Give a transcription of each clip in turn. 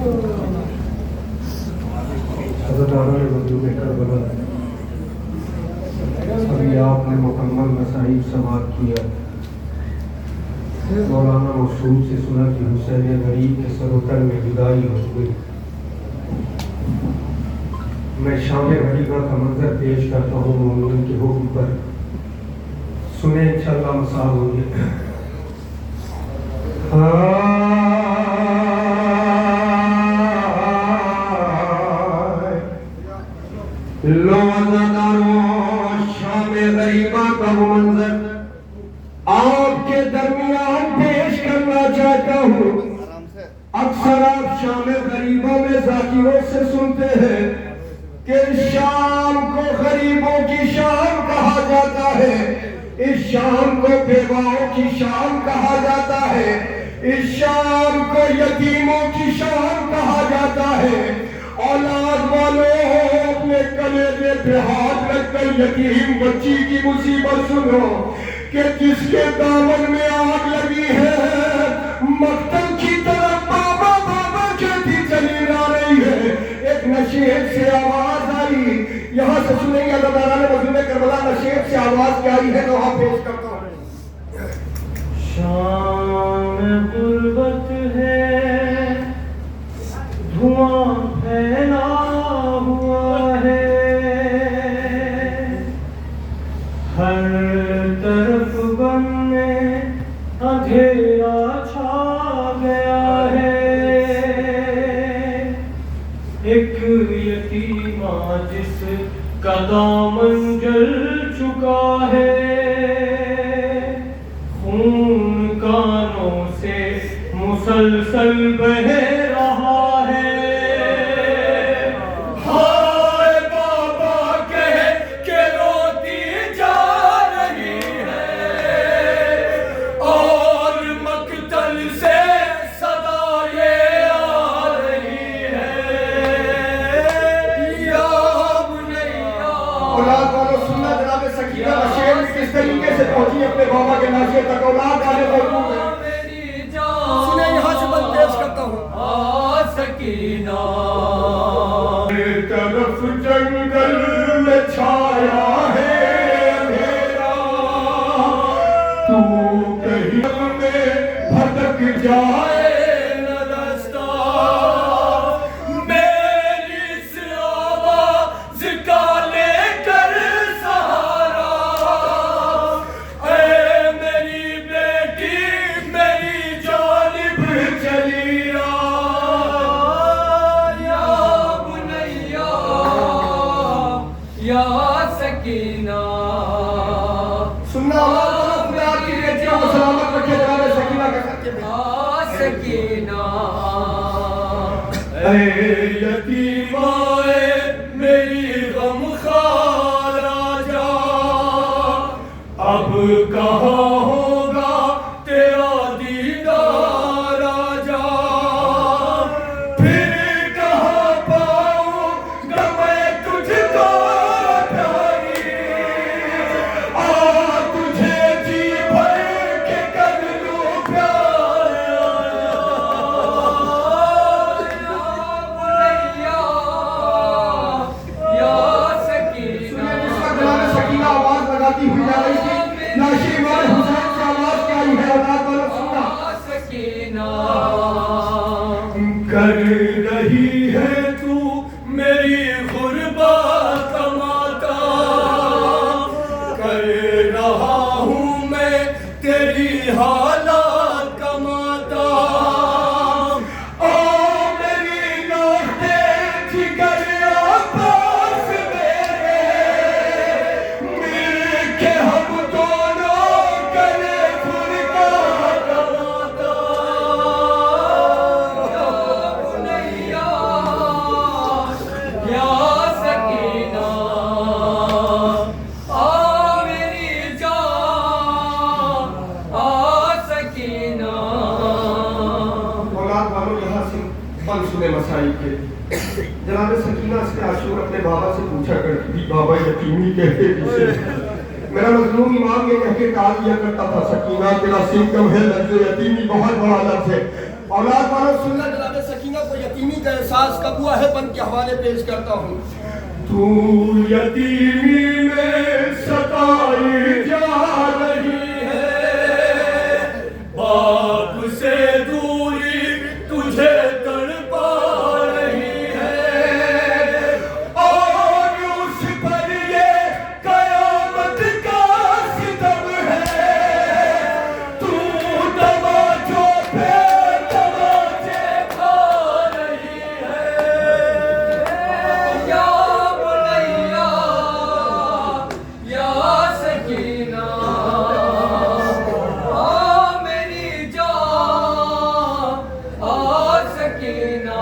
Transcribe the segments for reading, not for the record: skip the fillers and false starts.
हज़रत आला ने मजलूम करबला अभी आपने मुकम्मल मसाइब समाप्त किया। मौलाना मशहूर से सुना कि हुसैन गरीब के सरोतर में जुदाई हो गई। मैं शाम गरीबा का मंजर पेश करता हूँ मोमिन के हुक्म पर, सुने इंशाअल्लाह मसाल होंगे। गरीबा का वो मंजर आपके दरमियान पेश करना चाहता हूँ। अक्सर आप शाम गरीबा में जाकिरों से सुनते हैं कि शाम को गरीबों की शाम कहा जाता है, इस शाम को बेवाओं की शाम कहा जाता है, इस शाम को यतीमों की शाम कहा जाता है। औलाद वालों अपने कलेजे पे हाथ रखकर यतीम बच्ची की मुसीबत सुनो कि जिसके दामन में आग लगी है, मकतल की तरफ बाबा बाबा कहती चली आ रही है। एक नशेब से आवाज आई, यहाँ से सुनेंगे अल्लाह ताला ने मजलूम करबला नशेब से आवाज क्या आई है तो वहां पेश करता हूँ। शाम गुर्बत है, धुआं फैला हुआ है, हर तरफ गम में अंधेरा छा गया है। एक यतीमा जिसका दामन जल चुका है, खून कानों से मुसलसल बह रहा है। हाय बाबा कह के रोती जा रही है, और मकतल से सदा ये आ रही है। या बुनैया औलाद वालों सुनना जनाब सकीना नशेब किस तरीके से पहुंची अपने बाबा के नाशे तक। औलाद वाले मौजूद हैं, सुने यहाँ से मैं पेश करता हूँ। सकीना तरफ जंगल में छाया है अंधेरा, तू कहीं में भटक जाए न रास्ता, मेरी इस आवाज़ का लेकर सहारा। ऐ मेरी बेटी मेरी जानिब चली आ, या बुनैया या सकीना। सुनना औलाद वालों, खुदा की बेटियों को सलामत रखे जनाब सकीना के सच्चे में। सकीना ऐ यतीमा मेरी गमखार राजा, अब कहाँ होगा तेरा दीदार राजा, फिर कहाँ पाऊंगा मैं तुझको प्यारी, आ तुझे जी भर के कर लूं प्यार। या सकीना सुनिए जिस वक्त जनाब सकीना आवाज लगाती हुई जा रही थी, नाशी इमाम हुसैन से आवाज क्या आई है। औलाद वालों सुनना। सकीना कर रही है तू मेरी गुर्बत कमाता, कर रहा हूँ मैं तेरी हालात कमाता। ओ मेरी नोटे जिगर आपास मेरे, मिल के हम दोनों गले फुलका कमाता। या बुनैया या सकीना आ मेरी जान आ सकीना। औलाद वालों यहाँ से पल सुने मसाइल के। जनाब सकीना से आशूर अपने बाबा से पूछा करती थी, बाबा यतीमी कहते किसे? मेरा मजलूम इमाम ये कह के टाल दिया करता था, सकीना तेरा सिंह कम है, लफ्ज़ यतीमी बहुत बड़ा लफ्ज़ है। औलाद वालों सुनना, जनाब सकीना को यतीमी का एहसास कब हुआ है बन के हवाले पेश करता हूँ। तू यतीमी में सताई जा रही है, बाप से दूरी तुझे तड़पा रही है, और उस पर ये कयामत का सितम है। तू तमाचों पे तमाचे खा रही है। या बुनैया या सकीना, आ मेरी जान, आ सकीना।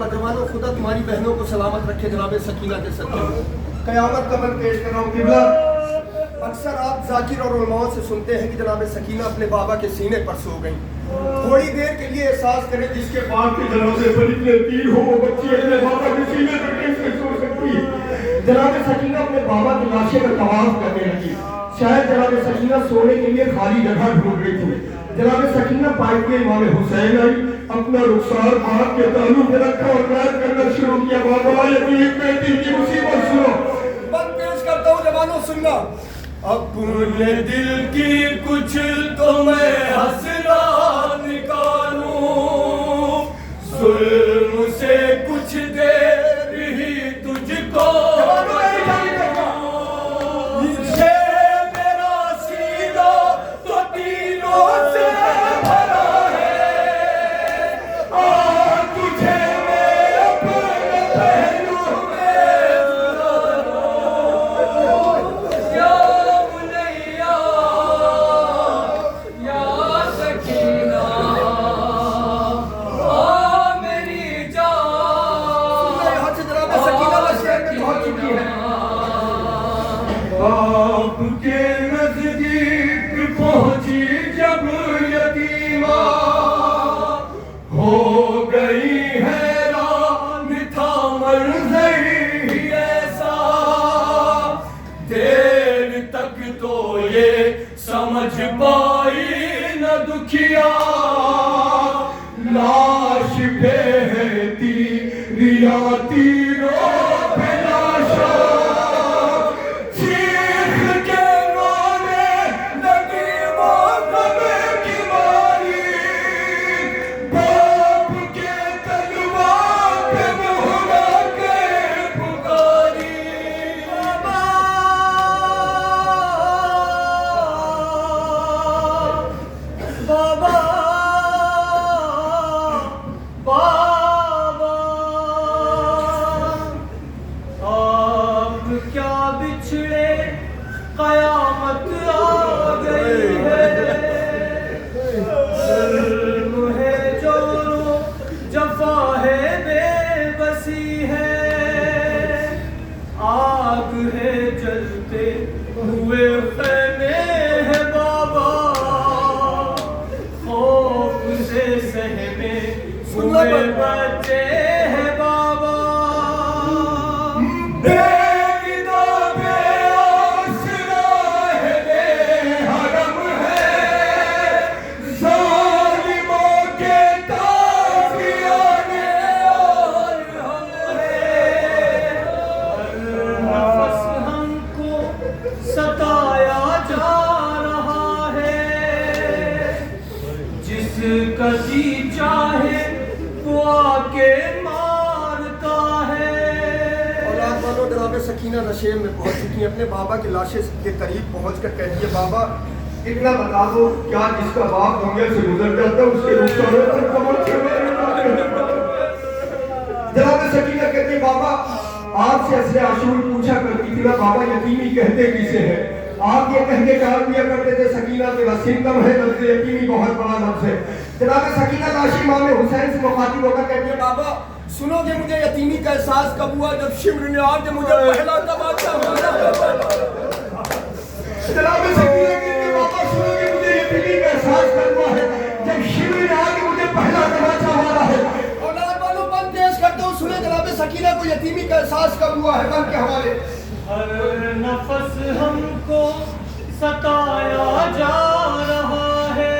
जवानों, खुदा तुम्हारी बहनों को सलामत रखे जनाब सकीना के सदक़े। कयामत का मैं पेश कर रहा हूँ किबला। अक्सर आप जाकिर और उलमाओं से सुनते हैं कि जनाब सकीना अपने बाबा के सीने पर सो गई। थोड़ी देर के लिए एहसास करें जिसके बाप के दरवाजे पर इतने तीर हो, वो बच्ची अपने बाबा के सीने पर कैसे सो सकती है। जनाब सकीना अपने बाबा की लाशे का तवाफ करने लगी। शायद जनाब सकीना सोने के लिए खाली जगह ढूंढ रही थी। जनाब सकीना पाई के इमाम हुसैन आई, अपना रुखसार बाप के तालू में रखा और बैत करना शुरू किया। बाबा यतीम बेटी की मुसीबत सुनो। बंद पेश करता हूँ जवानों, सुनना। अपने दिल की कुछ तो मैं हंसना निकालूं, जुल्म से कुछ देर ही तुझको ये मेरा सीना तो तीनों से भरा है, और तुझे मैं अपने पहलू में या बुनैया या सकीना, आ मेरी जान, यहाँ से जनाब सकीना का शेर में पहुंच चुकी है। आपके नजदीक पहुंची जब यतीमा, हो गई हैरान था मंज़र ही ऐसा। देर तक तो ये समझ पाई न दुखिया, लाश पे है तीरिया तीरों पे लाशा, चीख के रोने लगी वो गम की मारी। बाप के तलवार पे मुहरा के पुकारी। बाबा बाबा, आप क्या बिछड़े, कयामत आ गई है। जुल्म है जोरो, जफा है बेबसी है, आग है जलते हुए खैमे है बाबा, खौफ से सहमे हुए बच्चे हैं बाबा। बेगिदा बेआसरा है बेहरम है, ज़ालिमों के ताक़ियाने और हम हैं। नफस हमको सताया जा रहा है, जिसका जी चाहे वो आके मारता है। औलाद वालों, जनाब सकीना नशेब में पहुंच चुकी हैं। अपने बाबा के लाशे के करीब पहुंचकर कहती है, बाबा इतना बता दो, क्या जिसका बाप दुनिया से गुजर जाता है उसके रुखसारों पर कमर जनाब सकीना कहती है, बाबा आपसे असले आशूर पूछा करती थी ना, बाबा यतीमी कहते किसे है। आप ये कह के टाल दिया करते थे सकीना के वसीम कम है, लफ्ज़ यतीमी बहुत बड़ा लफ्ज़ है। जनाब सकीना लाशी इमाम हुसैन से मुखातिब होकर कहती है, बाबा सुनोगे मुझे यतीमी का एहसास कब हुआ, जब शिम्र ने आज मुझे पहला तमाचा मारा। जनाब सकीना कहती है, बाबा सुनोगे मुझे यतीमी का एहसास कब हुआ है, जब शिम्र ने आज मुझे पहला तमाचा मारा है। औलाद वालों, बंद पेश करते हो, सुने जनाब सकीना को यतीमी का एहसास कब हुआ है, बंद के हवाले। हर नफस हमको सताया जा रहा है,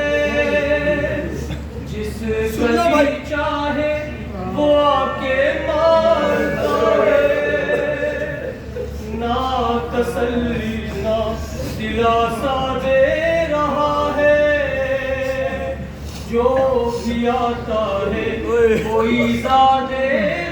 जो भी आता है कोई ज़ादे